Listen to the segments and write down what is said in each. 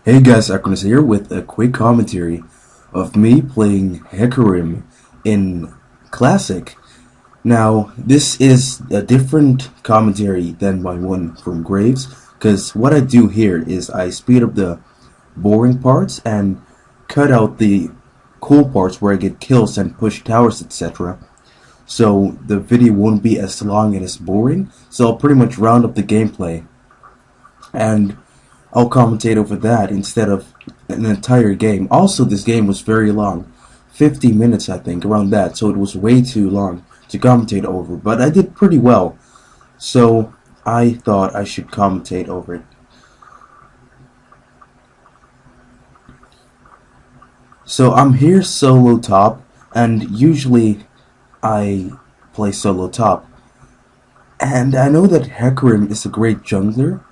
Hey guys, Akronis here with a quick commentary of me playing Hecarim in Classic. Now, this is a different commentary than my one from Graves, because what I do here is I speed up the boring parts and cut out the cool parts where I get kills and push towers, etc. So the video won't be as long and as boring, so I'll pretty much round up the gameplay and I'll commentate over that instead of an entire game. Also, this game was very long, 50 minutes I think, around that, so it was way too long to commentate over, but I did pretty well, so I thought I should commentate over it. So I'm here solo top, and usually I play solo top, and I know that Hecarim is a great jungler,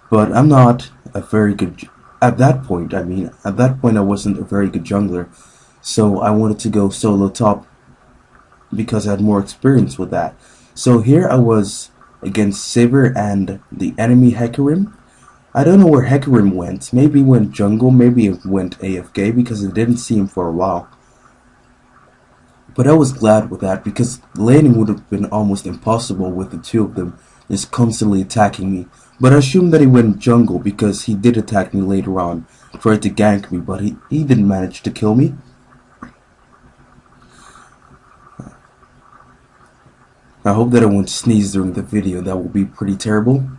but I'm not a very good, at that point I wasn't a very good jungler, so I wanted to go solo top because I had more experience with that. So here I was against Sivir and the enemy Hecarim. I don't know where Hecarim went, maybe he went jungle, maybe it went AFK because I didn't see him for a while. But I was glad with that because laning would have been almost impossible with the two of them just constantly attacking me. But I assumed that he went jungle because he did attack me later on, tried to gank me, but he didn't manage to kill me. I hope that I won't sneeze during the video, that will be pretty terrible.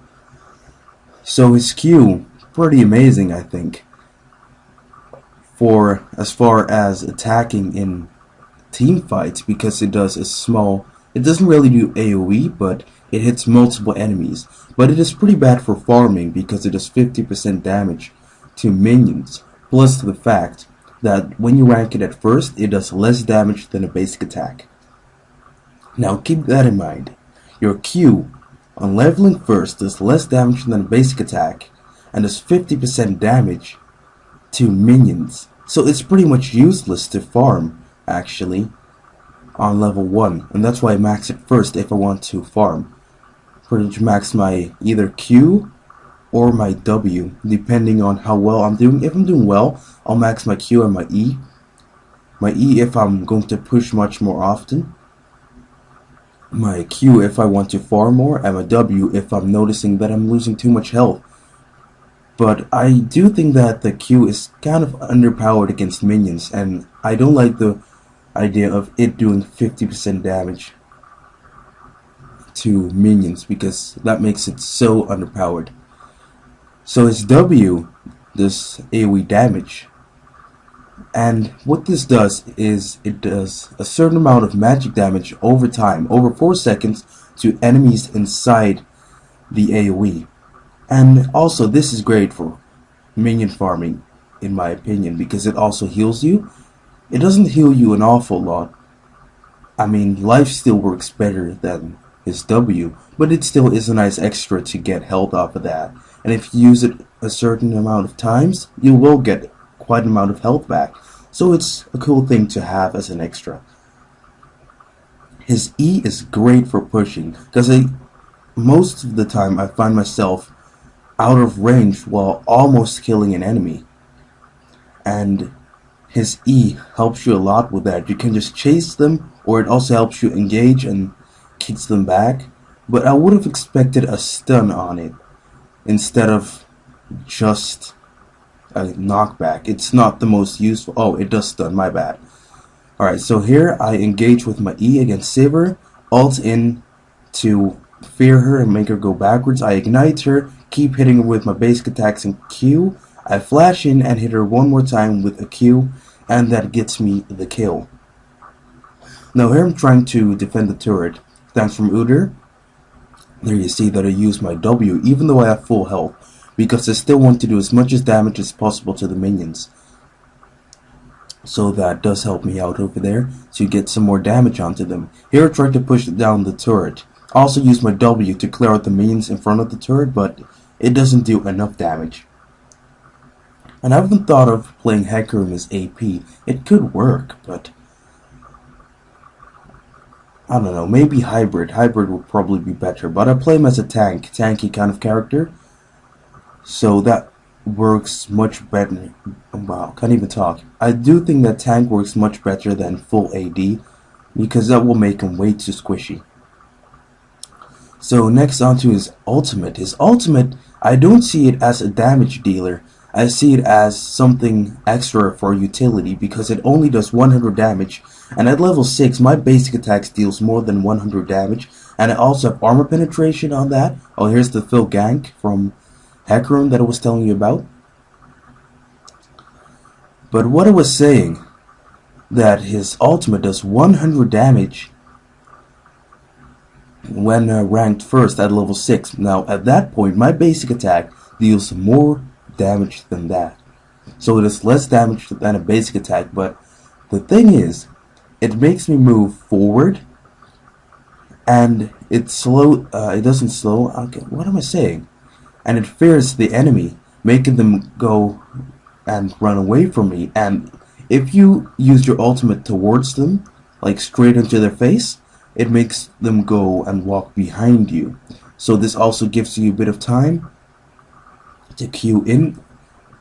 So his Q, pretty amazing I think, for as far as attacking in team fights, because it doesn't really do AoE, but it hits multiple enemies. But it is pretty bad for farming because it does 50% damage to minions, plus the fact that when you rank it at first, it does less damage than a basic attack. Now keep that in mind. Your Q on leveling first does less damage than a basic attack and does 50% damage to minions. So it's pretty much useless to farm, actually, on level 1, and that's why I max it first if I want to farm. Pretty much max my either Q or my W, depending on how well I'm doing. If I'm doing well, I'll max my Q and my E. My E if I'm going to push much more often. My Q if I want to farm more, and my W if I'm noticing that I'm losing too much health. But I do think that the Q is kind of underpowered against minions, and I don't like the idea of it doing 50% damage to minions because that makes it so underpowered. So his W does AoE damage, and what this does is it does a certain amount of magic damage over time, over 4 seconds, to enemies inside the AoE. And also this is great for minion farming in my opinion because it also heals you. It doesn't heal you an awful lot. I mean, life still works better than his W, but it still is a nice extra to get health off of that. And if you use it a certain amount of times, you will get quite an amount of health back. So it's a cool thing to have as an extra. His E is great for pushing, because most of the time I find myself out of range while almost killing an enemy. And his E helps you a lot with that. You can just chase them, or it also helps you engage and kicks them back. But I would have expected a stun on it instead of just a knockback. It's not the most useful. Oh, it does stun, my bad. Alright, so here I engage with my E against Sivir, ult in to fear her and make her go backwards. I ignite her, keep hitting her with my basic attacks and Q. I flash in and hit her one more time with a Q, and that gets me the kill. Now here I'm trying to defend the turret. Thanks from Udyr. There you see that I use my W even though I have full health, because I still want to do as much damage as possible to the minions. So that does help me out over there to get some more damage onto them. Here I try to push down the turret. Also use my W to clear out the minions in front of the turret, but it doesn't do enough damage. And I haven't thought of playing Hecarim as AP. It could work, but I don't know, maybe hybrid. Hybrid would probably be better, but I play him as a tanky kind of character. So that works much better. Wow, can't even talk. I do think that tank works much better than full AD because that will make him way too squishy. So next onto his ultimate. His ultimate, I don't see it as a damage dealer. I see it as something extra for utility because it only does 100 damage, and at level 6 my basic attacks deals more than 100 damage, and I also have armor penetration on that. Oh, here's the Phil gank from Hecarim that I was telling you about. But what I was saying, that his ultimate does 100 damage when ranked first at level 6. Now at that point my basic attack deals more damage than that, so it is less damage than a basic attack, but the thing is, it makes me move forward, and it doesn't slow, okay, what am I saying, and it fears the enemy, making them go and run away from me. And if you use your ultimate towards them, like straight into their face, it makes them go and walk behind you. So this also gives you a bit of time to queue in,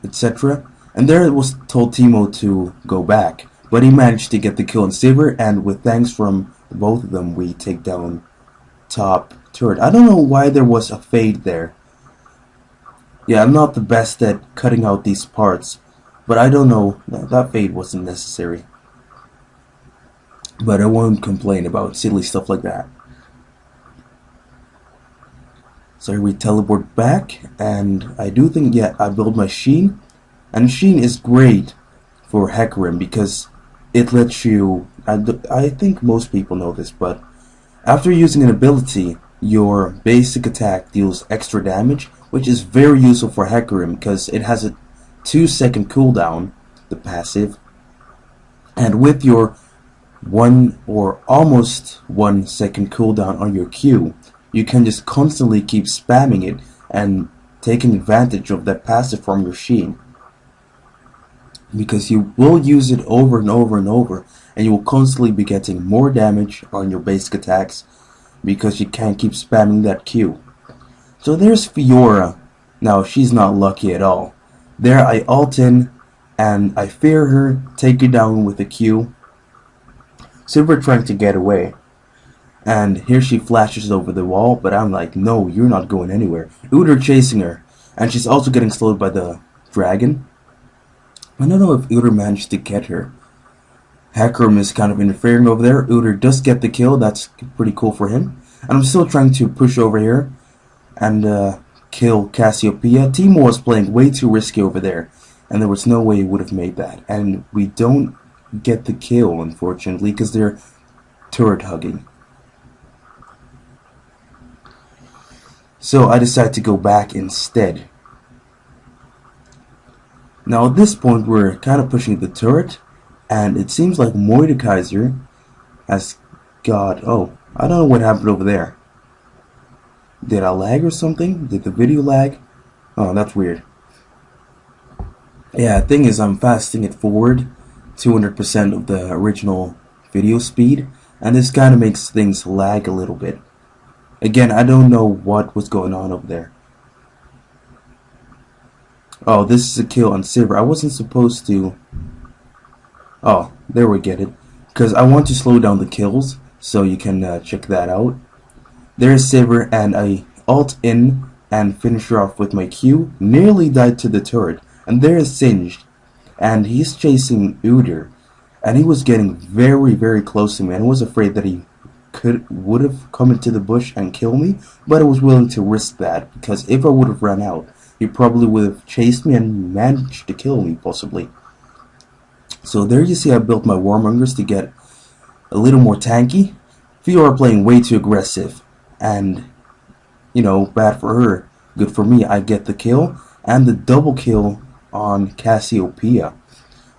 etc. And there it was told Teemo to go back, but he managed to get the kill on Sivir, and with thanks from both of them we take down top turret. I don't know why there was a fade there. Yeah, I'm not the best at cutting out these parts, but I don't know, that fade wasn't necessary. But I won't complain about silly stuff like that. So we teleport back, and I do think, yeah, I build my Sheen, and Sheen is great for Hecarim because it lets you, I think most people know this, but after using an ability, your basic attack deals extra damage, which is very useful for Hecarim because it has a 2-second cooldown, the passive, and with your 1 or almost 1 second cooldown on your Q, you can just constantly keep spamming it and taking advantage of that passive from your Sheen, because you will use it over and over and over, and you will constantly be getting more damage on your basic attacks because you can't keep spamming that Q. So there's Fiora. Now she's not lucky at all. There I ult in and I fear her, take her down with a Q. Sivir trying to get away, and here she flashes over the wall, but I'm like, no, you're not going anywhere. Udyr chasing her, and she's also getting slowed by the dragon. I don't know if Udyr managed to get her. Hecarim is kind of interfering over there. Udyr does get the kill, that's pretty cool for him. And I'm still trying to push over here and kill Cassiopeia. Teemo was playing way too risky over there, and there was no way he would have made that. And we don't get the kill, unfortunately, because they're turret hugging. So I decided to go back instead. Now at this point we're kind of pushing the turret, and it seems like Mordekaiser has got, oh, I don't know what happened over there. Did I lag or something? Did the video lag? Oh, that's weird. Yeah, the thing is, I'm fasting it forward 200% of the original video speed, and this kind of makes things lag a little bit. Again, I don't know what was going on over there. Oh, this is a kill on Sivir. I wasn't supposed to. Oh, there we get it. Because I want to slow down the kills, so you can check that out. There's Sivir, and I ult in and finish her off with my Q. Nearly died to the turret, and there is Singed, and he's chasing Udyr, and he was getting very, very close to me, and I was afraid that he would have come into the bush and kill me, but I was willing to risk that, because if I would have run out, he probably would have chased me and managed to kill me, possibly. So there you see I built my Warmongers to get a little more tanky. Fiora playing way too aggressive, and, you know, bad for her, good for me. I get the kill, and the double kill on Cassiopeia,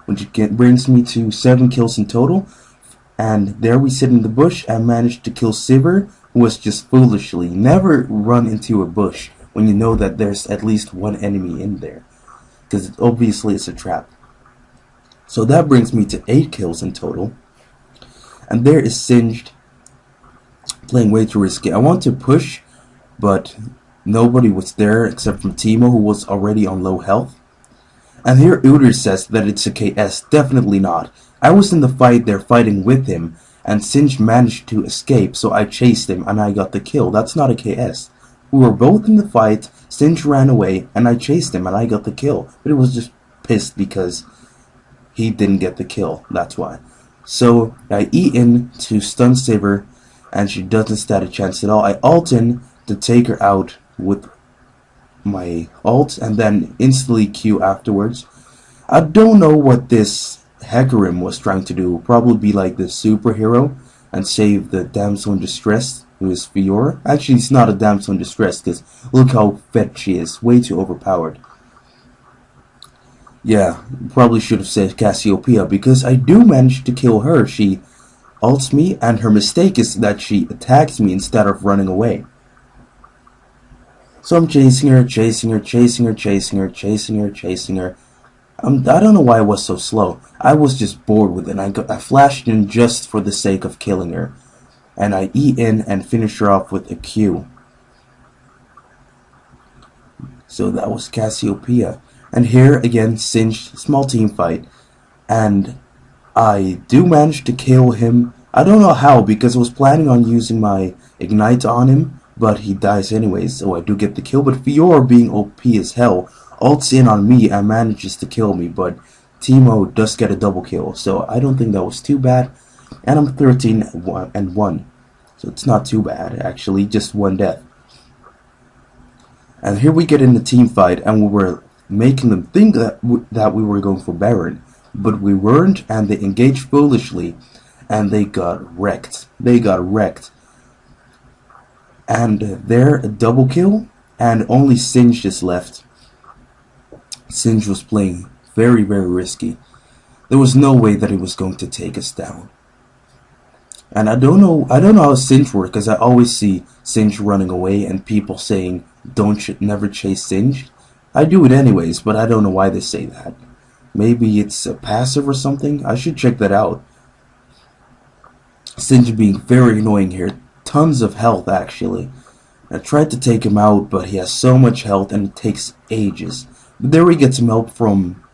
which brings me to 7 kills in total. And there we sit in the bush and managed to kill Sivir, who was just foolishly. Never run into a bush when you know that there's at least one enemy in there, because obviously it's a trap. So that brings me to 8 kills in total. And there is Singed, playing way too risky. I want to push, but Nobody was there except from Teemo, who was already on low health. And here Udyr says that it's a KS. Definitely not. I was in the fight there fighting with him, and Singed managed to escape, so I chased him and I got the kill. That's not a KS. We were both in the fight, Singed ran away, and I chased him and I got the kill. But he was just pissed because he didn't get the kill, that's why. So I E in to stun save her, and she doesn't stand a chance at all. I ult in to take her out with my ult, and then instantly Q afterwards. I don't know what this Hecarim was trying to do. Probably be like the superhero and save the damsel in distress, who is Fiora. Actually, it's not a damsel in distress, because look how fed she is. Way too overpowered. Yeah, probably should have said Cassiopeia, because I do manage to kill her. She ults me, and her mistake is that she attacks me instead of running away. So I'm chasing her, chasing her, chasing her, chasing her, chasing her, chasing her. I don't know why I was so slow. I was just bored with it. I flashed in just for the sake of killing her. And I E in and finish her off with a Q. So that was Cassiopeia. And here again, Singed, small team fight. And I do manage to kill him. I don't know how, because I was planning on using my Ignite on him, but he dies anyways, so I do get the kill. But Fiora, being OP as hell, ults in on me and manages to kill me, but Teemo does get a double kill, so I don't think that was too bad. And I'm 13-1, so it's not too bad, actually, just one death. And here we get in the team fight, and we were making them think that we were going for Baron, but we weren't, and they engaged foolishly, and they got wrecked. They got wrecked. And there, a double kill, and only Singed is left. Singed was playing very, very risky. There was no way that he was going to take us down. And I don't know how Singed works, because I always see Singed running away and people saying, never chase Singed. I do it anyways, but I don't know why they say that. Maybe it's a passive or something? I should check that out. Singed being very annoying here. Tons of health, actually. I tried to take him out, but he has so much health and it takes ages. But there we get some help from,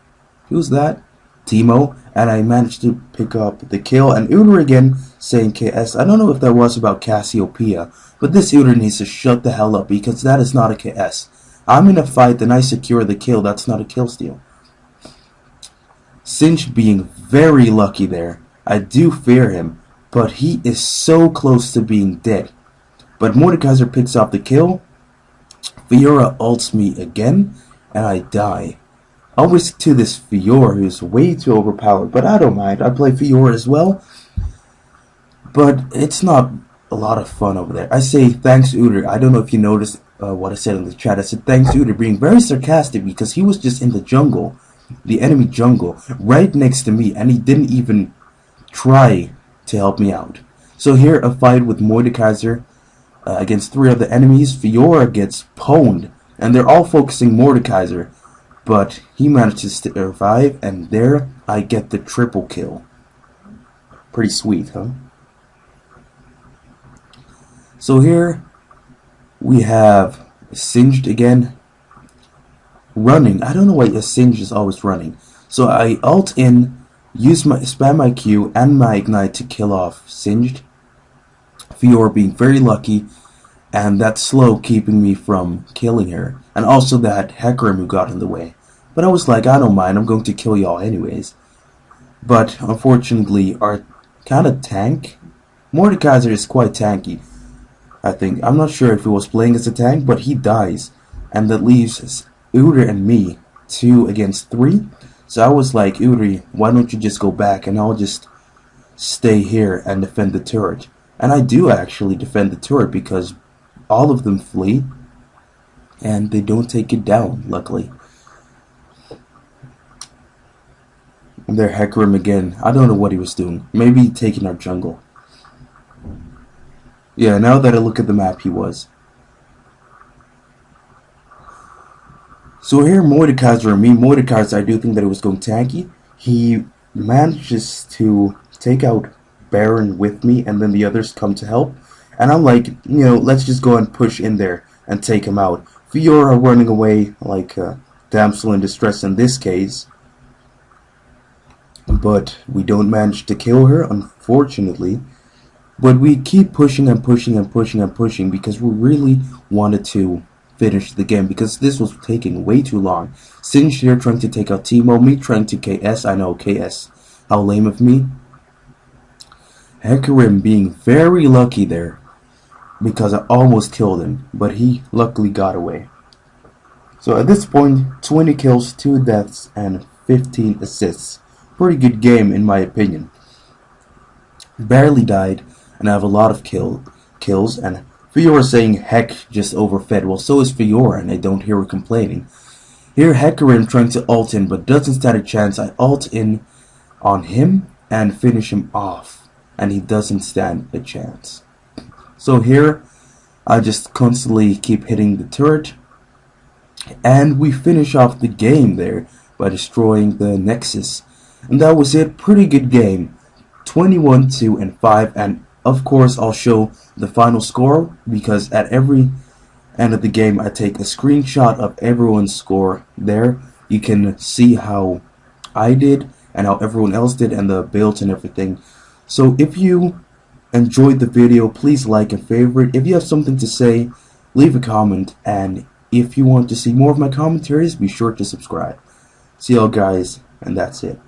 who's that? Teemo, and I managed to pick up the kill. And Udyr again saying KS. I don't know if that was about Cassiopeia, but this Udyr needs to shut the hell up, because that is not a KS. I'm in a fight and I secure the kill. That's not a kill steal. Singed being very lucky there. I do fear him, but he is so close to being dead. But Mordekaiser picks up the kill. Fiora ults me again, and I die. Always to this Fiora, who's way too overpowered, but I don't mind. I play Fiora as well, but it's not a lot of fun over there. I say thanks Udyr. I don't know if you noticed what I said in the chat. I said thanks Udyr, being very sarcastic, because he was just in the jungle, the enemy jungle, right next to me, and he didn't even try to help me out. So here, a fight with Mordekaiser against 3 other enemies. Fiora gets pwned, and they're all focusing Mordekaiser, but he managed to survive, and there I get the triple kill. Pretty sweet, huh? So here we have Singed again running. I don't know why Singed is always running. So I ult in, spam my Q and my Ignite to kill off Singed. Fiora being very lucky, and that slow keeping me from killing her. And also that Hecarim who got in the way. But I was like, I don't mind, I'm going to kill y'all anyways. But unfortunately, our kind of tank, Mordekaiser is quite tanky, I think. I'm not sure if he was playing as a tank, but he dies. And that leaves Udyr and me 2 against 3. So I was like, Udyr, why don't you just go back and I'll just stay here and defend the turret. And I do actually defend the turret, because all of them flee and they don't take it down, luckily. And there Hecarim again. I don't know what he was doing. Maybe taking our jungle. Yeah, now that I look at the map, he was. So here Mordekaiser and me. Mordekaiser, I do think that it was going tanky. He manages to take out Baron with me, and then the others come to help. And I'm like, let's just go and push in there and take him out. Fiora running away like a damsel in distress in this case, but we don't manage to kill her, unfortunately. But we keep pushing and pushing and pushing and pushing because we really wanted to finish the game, because this was taking way too long. Singe here trying to take out Teemo, me trying to KS. I know, KS, how lame of me. Hecarim being very lucky there, because I almost killed him, but he luckily got away. So at this point, 20 kills, 2 deaths, and 15 assists. Pretty good game in my opinion. Barely died, and I have a lot of kills, and Fiora saying heck just overfed. Well, so is Fiora, and I don't hear her complaining. Here Hecarim trying to ult in, but doesn't stand a chance. I ult in on him and finish him off, and he doesn't stand a chance. So here I just constantly keep hitting the turret, and we finish off the game there by destroying the Nexus. And that was it. Pretty good game. 21, 2, and 5. And of course I'll show the final score, because at every end of the game I take a screenshot of everyone's score there. You can see how I did and how everyone else did and the builds and everything. So if you enjoyed the video, please like and favorite. If you have something to say, leave a comment, and if you want to see more of my commentaries, be sure to subscribe. See y'all guys, and that's it.